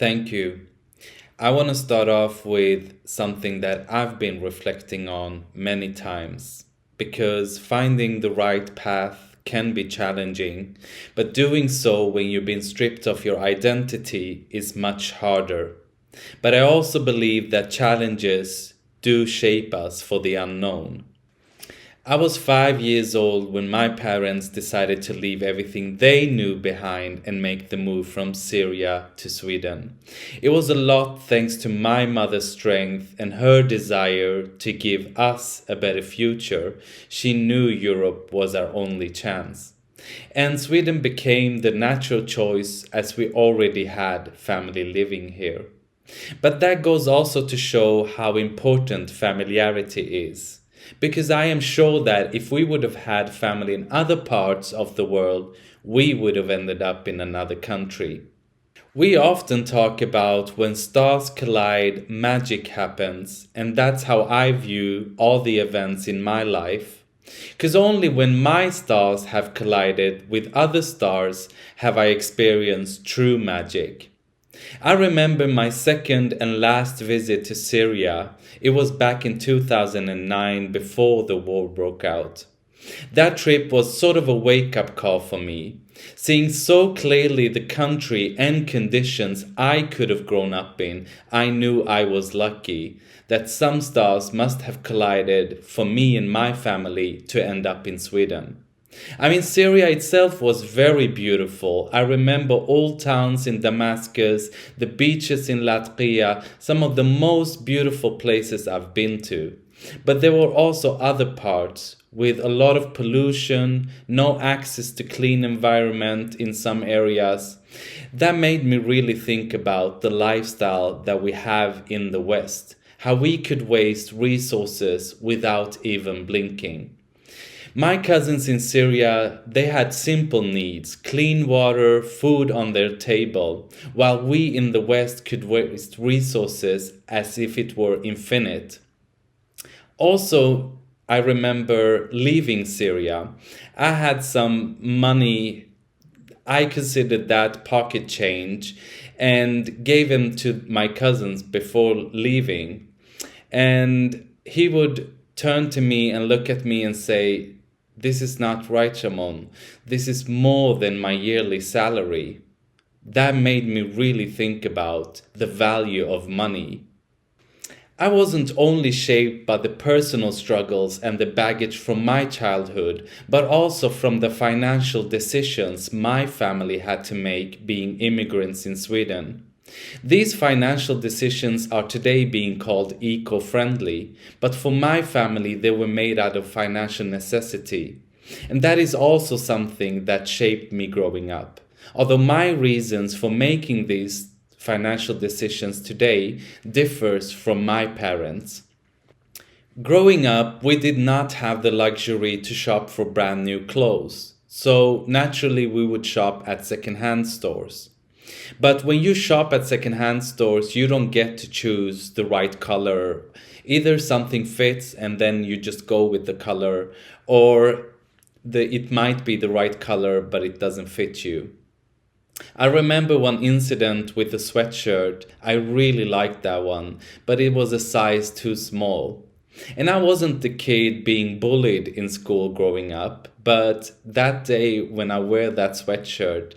Thank you. I want to start off with something that I've been reflecting on many times because finding the right path can be challenging, but doing so when you've been stripped of your identity is much harder. But I also believe that challenges do shape us for the unknown. I was 5 years old when my parents decided to leave everything they knew behind and make the move from Syria to Sweden. It was a lot thanks to my mother's strength and her desire to give us a better future. She knew Europe was our only chance. And Sweden became the natural choice as we already had family living here. But that goes also to show how important familiarity is. Because I am sure that if we would have had family in other parts of the world, we would have ended up in another country. We often talk about when stars collide, magic happens, and that's how I view all the events in my life. Because only when my stars have collided with other stars have I experienced true magic. I remember my second and last visit to Syria. It was back in 2009 before the war broke out. That trip was sort of a wake-up call for me. Seeing so clearly the country and conditions I could have grown up in, I knew I was lucky that some stars must have collided for me and my family to end up in Sweden. I mean, Syria itself was very beautiful. I remember old towns in Damascus, the beaches in Latvia, some of the most beautiful places I've been to. But there were also other parts with a lot of pollution, no access to clean environment in some areas. That made me really think about the lifestyle that we have in the West, how we could waste resources without even blinking. My cousins in Syria, they had simple needs, clean water, food on their table, while we in the West could waste resources as if it were infinite. Also, I remember leaving Syria. I had some money, I considered that pocket change, and gave them to my cousins before leaving. And he would turn to me and look at me and say, "This is not right, Shamon. This is more than my yearly salary." That made me really think about the value of money. I wasn't only shaped by the personal struggles and the baggage from my childhood, but also from the financial decisions my family had to make being immigrants in Sweden. These financial decisions are today being called eco-friendly, but for my family they were made out of financial necessity. And that is also something that shaped me growing up. Although my reasons for making these financial decisions today differs from my parents. Growing up, we did not have the luxury to shop for brand new clothes, so naturally we would shop at secondhand stores. But when you shop at secondhand stores, you don't get to choose the right color. Either something fits and then you just go with the color, or it might be the right color but it doesn't fit you. I remember one incident with a sweatshirt. I really liked that one, but it was a size too small. And I wasn't the kid being bullied in school growing up, but that day when I wear that sweatshirt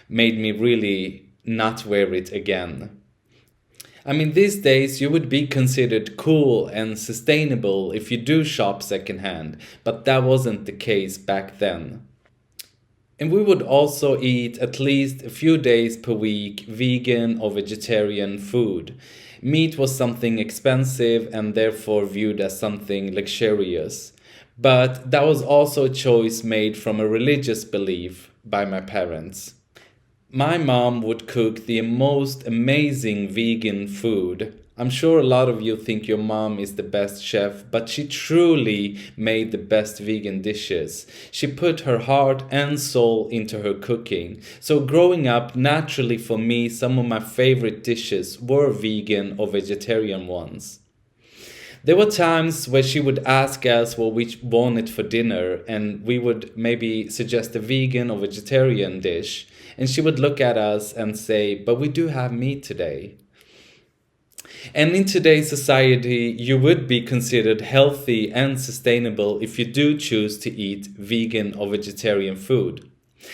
made me really not wear it again. I mean, these days you would be considered cool and sustainable if you do shop secondhand, but that wasn't the case back then. And we would also eat at least a few days per week vegan or vegetarian food. Meat was something expensive and therefore viewed as something luxurious. But that was also a choice made from a religious belief by my parents. My mom would cook the most amazing vegan food. I'm sure a lot of you think your mom is the best chef, but she truly made the best vegan dishes. She put her heart and soul into her cooking. So growing up, naturally for me, some of my favorite dishes were vegan or vegetarian ones. There were times where she would ask us what we wanted for dinner, and we would maybe suggest a vegan or vegetarian dish. And she would look at us and say, but we do have meat today. And in today's society, you would be considered healthy and sustainable if you do choose to eat vegan or vegetarian food.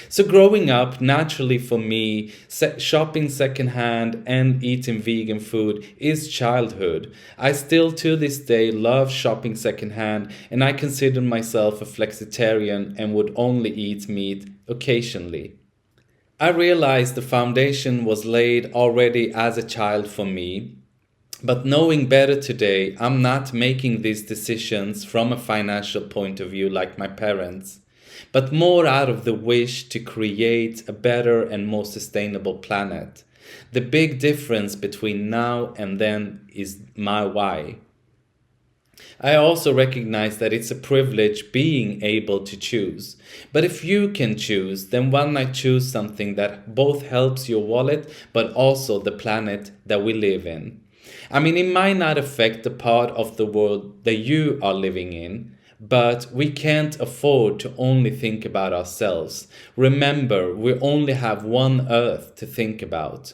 So growing up, naturally for me, shopping secondhand and eating vegan food is childhood. I still to this day love shopping secondhand, and I consider myself a flexitarian and would only eat meat occasionally. I realized the foundation was laid already as a child for me. But knowing better today, I'm not making these decisions from a financial point of view like my parents, but more out of the wish to create a better and more sustainable planet. The big difference between now and then is my why. I also recognize that it's a privilege being able to choose. But if you can choose, then why not choose something that both helps your wallet but also the planet that we live in? I mean, it might not affect the part of the world that you are living in, but we can't afford to only think about ourselves. Remember, we only have one Earth to think about.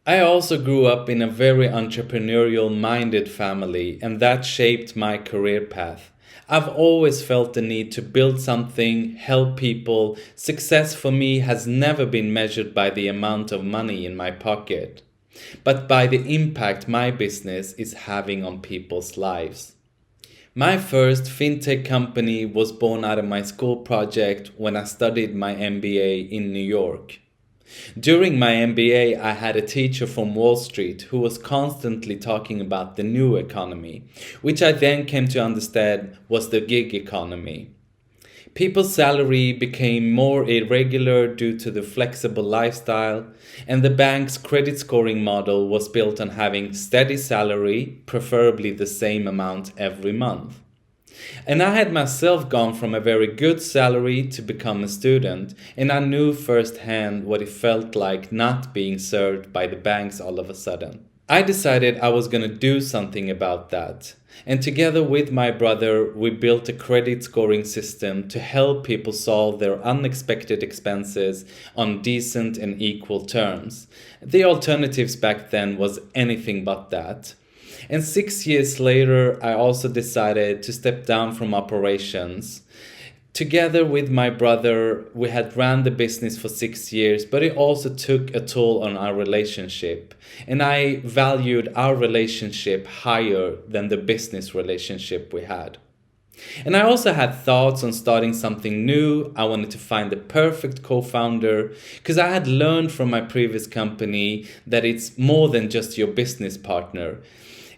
I also grew up in a very entrepreneurial minded family, and that shaped my career path. I've always felt the need to build something, help people. Success for me has never been measured by the amount of money in my pocket, but by the impact my business is having on people's lives. My first fintech company was born out of my school project when I studied my MBA in New York. During my MBA, I had a teacher from Wall Street who was constantly talking about the new economy, which I then came to understand was the gig economy. People's salary became more irregular due to the flexible lifestyle, and the bank's credit scoring model was built on having steady salary, preferably the same amount every month. And I had myself gone from a very good salary to become a student, and I knew firsthand what it felt like not being served by the banks all of a sudden. I decided I was going to do something about that. And together with my brother, we built a credit scoring system to help people solve their unexpected expenses on decent and equal terms. The alternatives back then was anything but that. And 6 years later, I also decided to step down from operations. Together with my brother, we had ran the business for 6 years, but it also took a toll on our relationship. And I valued our relationship higher than the business relationship we had. And I also had thoughts on starting something new. I wanted to find the perfect co-founder because I had learned from my previous company that it's more than just your business partner.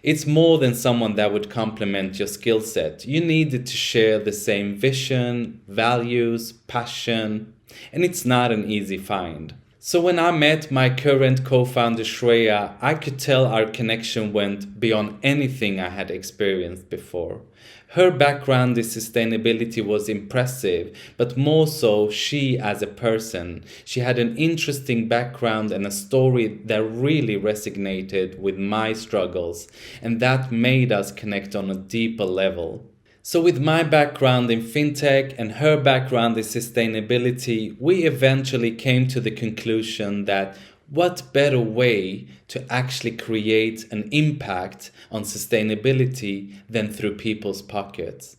It's more than someone that would complement your skill set. You needed to share the same vision, values, passion, and it's not an easy find. So when I met my current co-founder Shreya, I could tell our connection went beyond anything I had experienced before. Her background in sustainability was impressive, but more so she as a person. She had an interesting background and a story that really resonated with my struggles, and that made us connect on a deeper level. So with my background in fintech and her background in sustainability, we eventually came to the conclusion that what better way to actually create an impact on sustainability than through people's pockets?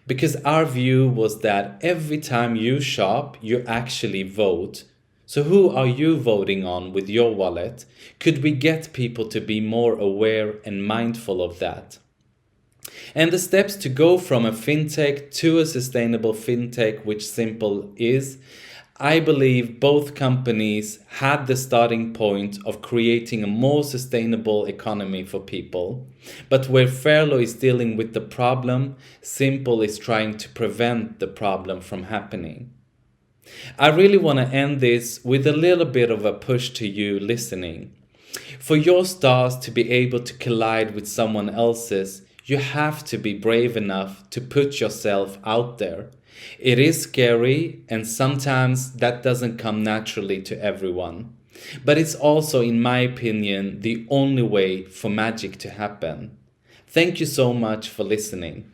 Because our view was that every time you shop, you actually vote. So who are you voting on with your wallet? Could we get people to be more aware and mindful of that? And the steps to go from a fintech to a sustainable fintech, which Simppl is, I believe both companies had the starting point of creating a more sustainable economy for people. But where Fairlo is dealing with the problem, Simppl is trying to prevent the problem from happening. I really want to end this with a little bit of a push to you listening. For your stars to be able to collide with someone else's, you have to be brave enough to put yourself out there. It is scary, and sometimes that doesn't come naturally to everyone. But it's also, in my opinion, the only way for magic to happen. Thank you so much for listening.